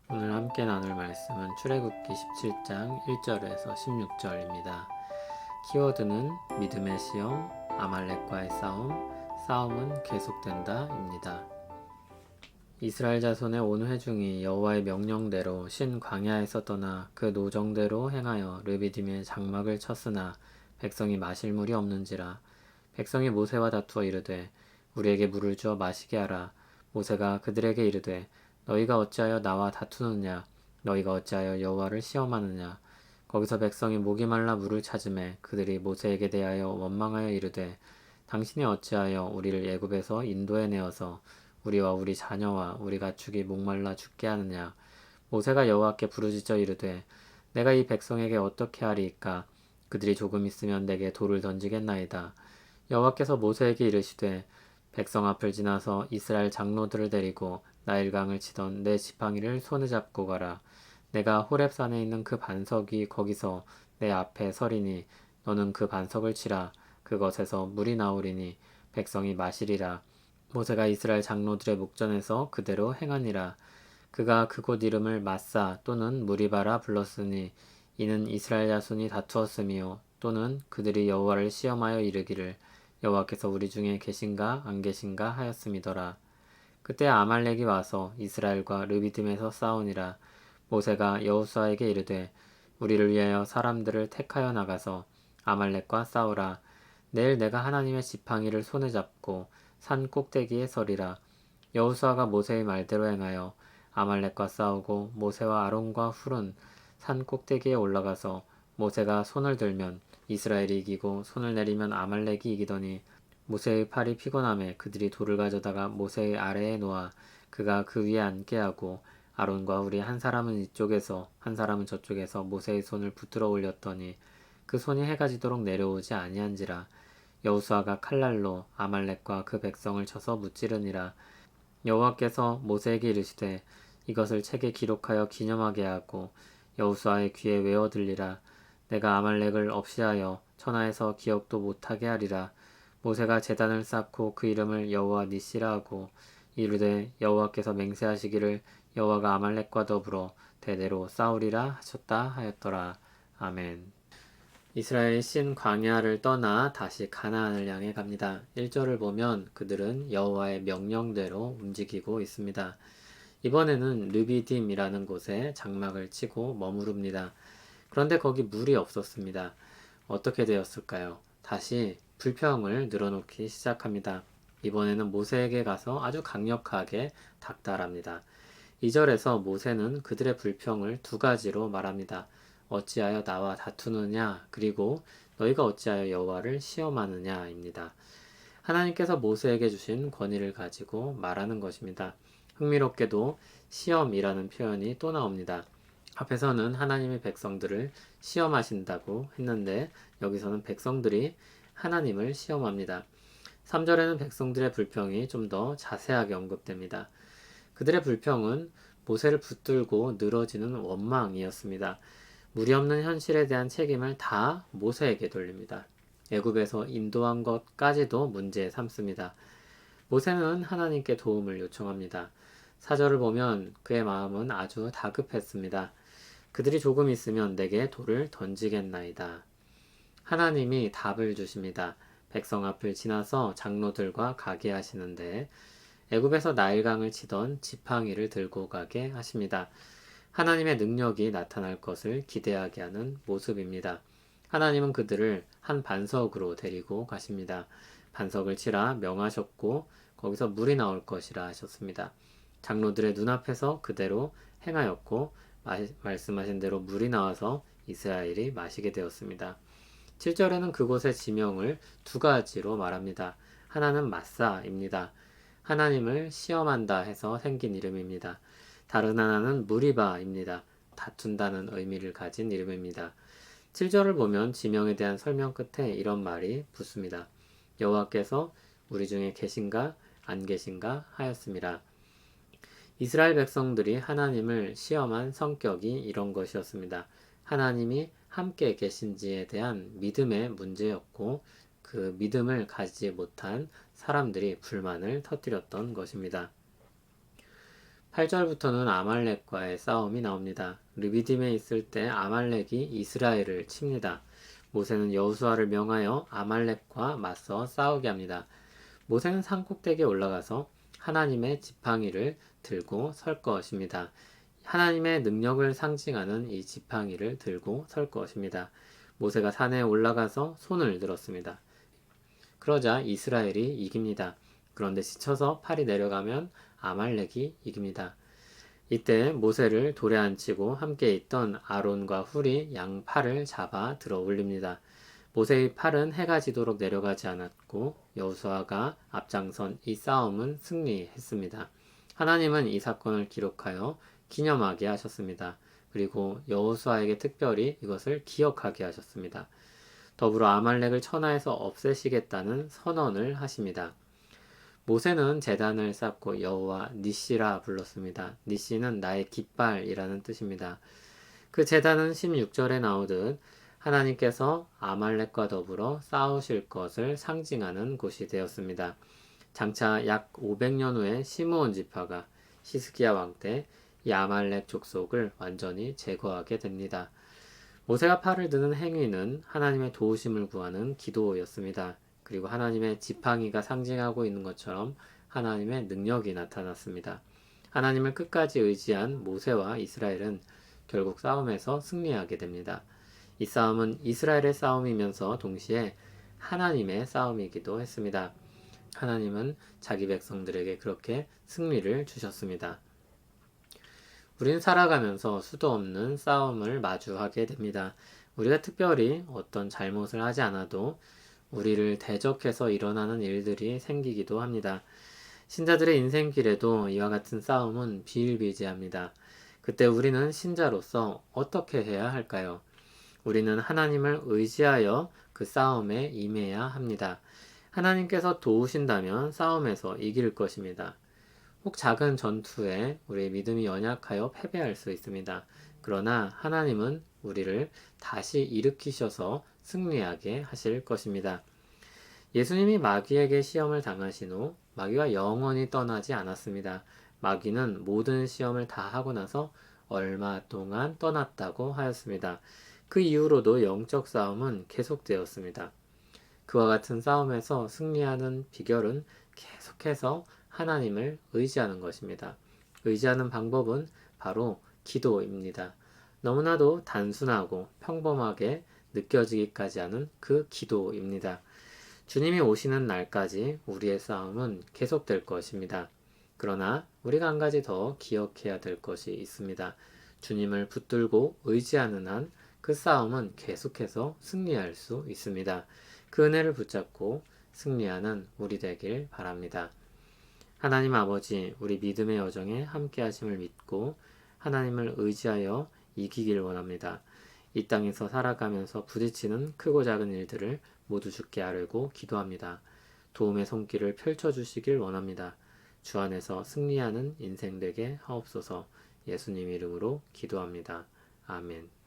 오늘 함께 나눌 말씀은 출애굽기 17장 1절에서 16절입니다. 키워드는 믿음의 시험, 아말렉과의 싸움, 싸움은 계속된다입니다. 이스라엘 자손의 온 회중이 여호와의 명령대로 신 광야에서 떠나 그 노정대로 행하여 르비딤의 장막을 쳤으나 백성이 마실 물이 없는지라. 백성이 모세와 다투어 이르되 우리에게 물을 주어 마시게 하라. 모세가 그들에게 이르되 너희가 어찌하여 나와 다투느냐. 너희가 어찌하여 여호와를 시험하느냐. 거기서 백성이 목이 말라 물을 찾으매 그들이 모세에게 대하여 원망하여 이르되 당신이 어찌하여 우리를 애굽에서 인도해 내어서 우리와 우리 자녀와 우리 가축이 목말라 죽게 하느냐. 모세가 여호와께 부르짖어 이르되 내가 이 백성에게 어떻게 하리이까. 그들이 조금 있으면 내게 돌을 던지겠나이다. 여호와께서 모세에게 이르시되 백성 앞을 지나서 이스라엘 장로들을 데리고 나일강을 치던 내 지팡이를 손에 잡고 가라. 내가 호렙산에 있는 그 반석이 거기서 내 앞에 서리니 너는 그 반석을 치라. 그것에서 물이 나오리니 백성이 마시리라. 모세가 이스라엘 장로들의 목전에서 그대로 행하니라. 그가 그곳 이름을 마사 또는 무리바라 불렀으니 이는 이스라엘 자손이 다투었으며 또는 그들이 여호와를 시험하여 이르기를 여호와께서 우리 중에 계신가 안 계신가 하였음이더라. 그때 아말렉이 와서 이스라엘과 르비딤에서 싸우니라. 모세가 여호수아에게 이르되 우리를 위하여 사람들을 택하여 나가서 아말렉과 싸우라. 내일 내가 하나님의 지팡이를 손에 잡고 산 꼭대기에 서리라. 여호수아가 모세의 말대로 행하여 아말렉과 싸우고 모세와 아론과 훌은 산 꼭대기에 올라가서 모세가 손을 들면 이스라엘이 이기고 손을 내리면 아말렉이 이기더니 모세의 팔이 피곤함에 그들이 돌을 가져다가 모세의 아래에 놓아 그가 그 위에 앉게 하고 아론과 훌이 한 사람은 이쪽에서 한 사람은 저쪽에서 모세의 손을 붙들어 올렸더니 그 손이 해가 지도록 내려오지 아니한지라. 여호수아가 칼날로 아말렉과 그 백성을 쳐서 무찌르니라. 여호와께서 모세에게 이르시되 이것을 책에 기록하여 기념하게 하고 여호수아의 귀에 외어 들리라. 내가 아말렉을 없이하여 천하에서 기억도 못하게 하리라. 모세가 제단을 쌓고 그 이름을 여호와 니시라 하고 이르되 여호와께서 맹세하시기를 여호와가 아말렉과 더불어 대대로 싸우리라 하셨다 하였더라. 아멘. 이스라엘이 신 광야를 떠나 다시 가나안을 향해 갑니다. 1절을 보면 그들은 여호와의 명령대로 움직이고 있습니다. 이번에는 르비딤이라는 곳에 장막을 치고 머무릅니다. 그런데 거기 물이 없었습니다. 어떻게 되었을까요? 다시 불평을 늘어놓기 시작합니다. 이번에는 모세에게 가서 아주 강력하게 닥달합니다. 2절에서 모세는 그들의 불평을 두 가지로 말합니다. 어찌하여 나와 다투느냐, 그리고 너희가 어찌하여 여호와를 시험하느냐입니다. 하나님께서 모세에게 주신 권위를 가지고 말하는 것입니다. 흥미롭게도 시험이라는 표현이 또 나옵니다. 앞에서는 하나님의 백성들을 시험하신다고 했는데 여기서는 백성들이 하나님을 시험합니다. 3절에는 백성들의 불평이 좀 더 자세하게 언급됩니다. 그들의 불평은 모세를 붙들고 늘어지는 원망이었습니다. 물이 없는 현실에 대한 책임을 다 모세에게 돌립니다. 애굽에서 인도한 것까지도 문제 삼습니다. 모세는 하나님께 도움을 요청합니다. 4절을 보면 그의 마음은 아주 다급했습니다. 그들이 조금 있으면 내게 돌을 던지겠나이다. 하나님이 답을 주십니다. 백성 앞을 지나서 장로들과 가게 하시는데 애굽에서 나일강을 치던 지팡이를 들고 가게 하십니다. 하나님의 능력이 나타날 것을 기대하게 하는 모습입니다. 하나님은 그들을 한 반석으로 데리고 가십니다. 반석을 치라 명하셨고 거기서 물이 나올 것이라 하셨습니다. 장로들의 눈앞에서 그대로 행하였고 말씀하신 대로 물이 나와서 이스라엘이 마시게 되었습니다. 7절에는 그곳의 지명을 두 가지로 말합니다. 하나는 마사입니다. 하나님을 시험한다 해서 생긴 이름입니다. 다른 하나는 무리바입니다. 다툰다는 의미를 가진 이름입니다. 7절을 보면 지명에 대한 설명 끝에 이런 말이 붙습니다. 여호와께서 우리 중에 계신가 안 계신가 하였습니다. 이스라엘 백성들이 하나님을 시험한 성격이 이런 것이었습니다. 하나님이 함께 계신지에 대한 믿음의 문제였고 그 믿음을 가지지 못한 사람들이 불만을 터뜨렸던 것입니다. 8절부터는 아말렉과의 싸움이 나옵니다. 르비딤에 있을 때 아말렉이 이스라엘을 칩니다. 모세는 여호수아를 명하여 아말렉과 맞서 싸우게 합니다. 모세는 산꼭대기에 올라가서 하나님의 지팡이를 들고 설 것입니다. 하나님의 능력을 상징하는 이 지팡이를 들고 설 것입니다. 모세가 산에 올라가서 손을 들었습니다. 그러자 이스라엘이 이깁니다. 그런데 지쳐서 팔이 내려가면 아말렉이 이깁니다. 이때 모세를 돌에 앉히고 함께 있던 아론과 훌이 양 팔을 잡아 들어 올립니다. 모세의 팔은 해가 지도록 내려가지 않았고 여호수아가 앞장선 이 싸움은 승리했습니다. 하나님은 이 사건을 기록하여 기념하게 하셨습니다. 그리고 여호수아에게 특별히 이것을 기억하게 하셨습니다. 더불어 아말렉을 천하에서 없애시겠다는 선언을 하십니다. 모세는 제단을 쌓고 여호와 니시라 불렀습니다. 니시는 나의 깃발이라는 뜻입니다. 그 제단은 16절에 나오듯 하나님께서 아말렉과 더불어 싸우실 것을 상징하는 곳이 되었습니다. 장차 약 500년 후에 시므온 지파가 히스기야 왕 때 이 아말렉 족속을 완전히 제거하게 됩니다. 모세가 팔을 드는 행위는 하나님의 도우심을 구하는 기도였습니다. 그리고 하나님의 지팡이가 상징하고 있는 것처럼 하나님의 능력이 나타났습니다. 하나님을 끝까지 의지한 모세와 이스라엘은 결국 싸움에서 승리하게 됩니다. 이 싸움은 이스라엘의 싸움이면서 동시에 하나님의 싸움이기도 했습니다. 하나님은 자기 백성들에게 그렇게 승리를 주셨습니다. 우리는 살아가면서 수도 없는 싸움을 마주하게 됩니다. 우리가 특별히 어떤 잘못을 하지 않아도 우리를 대적해서 일어나는 일들이 생기기도 합니다. 신자들의 인생길에도 이와 같은 싸움은 비일비재합니다. 그때 우리는 신자로서 어떻게 해야 할까요? 우리는 하나님을 의지하여 그 싸움에 임해야 합니다. 하나님께서 도우신다면 싸움에서 이길 것입니다. 혹 작은 전투에 우리의 믿음이 연약하여 패배할 수 있습니다. 그러나 하나님은 우리를 다시 일으키셔서 승리하게 하실 것입니다. 예수님이 마귀에게 시험을 당하신 후 마귀가 영원히 떠나지 않았습니다. 마귀는 모든 시험을 다 하고 나서 얼마 동안 떠났다고 하였습니다. 그 이후로도 영적 싸움은 계속되었습니다. 그와 같은 싸움에서 승리하는 비결은 계속해서 하나님을 의지하는 것입니다. 의지하는 방법은 바로 기도입니다. 너무나도 단순하고 평범하게 느껴지기까지 하는 그 기도입니다. 주님이 오시는 날까지 우리의 싸움은 계속될 것입니다. 그러나 우리가 한 가지 더 기억해야 될 것이 있습니다. 주님을 붙들고 의지하는 한 그 싸움은 계속해서 승리할 수 있습니다. 그 은혜를 붙잡고 승리하는 우리 되길 바랍니다. 하나님 아버지, 우리 믿음의 여정에 함께 하심을 믿고 하나님을 의지하여 이기길 원합니다. 이 땅에서 살아가면서 부딪히는 크고 작은 일들을 모두 주께 아뢰고 기도합니다. 도움의 손길을 펼쳐주시길 원합니다. 주 안에서 승리하는 인생 되게 하옵소서. 예수님 이름으로 기도합니다. 아멘.